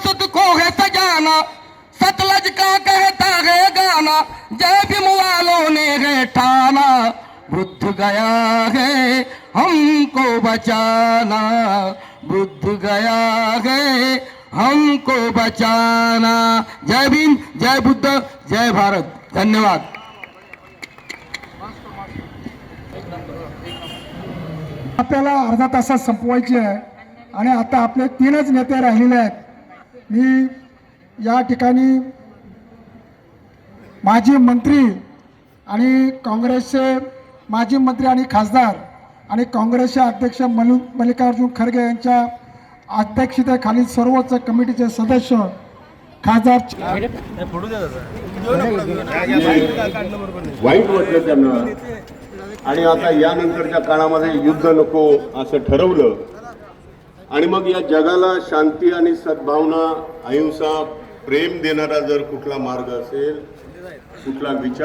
सुत को है सजाना, सतलज का कहता है गाना, जय भीम वालों ने है ठाना, बुद्ध गया है हमको बचाना, बुद्ध गया है हमको बचाना। जय भीम, जय बुद्ध, जय भारत। धन्यवाद। आपल्याला अर्धा तासात संपवायची आहे आणि आता आपले 3च नेते राहिलेले आहेत। मी या ठिकाणी माजी मंत्री आणि काँग्रेसचे माजी मंत्री आणि खासदार आणि काँग्रेसचे अध्यक्ष मल्लिकार्जुन खरगे यांच्या अध्यक्षतेखाली सर्वोच्च कमिटीचे सदस्य खासदार वाईट वाटलं त्यांना आणि आता यानंतरच्या काळामध्ये युद्ध नको असं ठरवलं आणि मग या जगाला शांती आणि सद्भावना, अहिंसा, प्रेम देणारा जर कुठला मार्ग असेल, कुठला विचार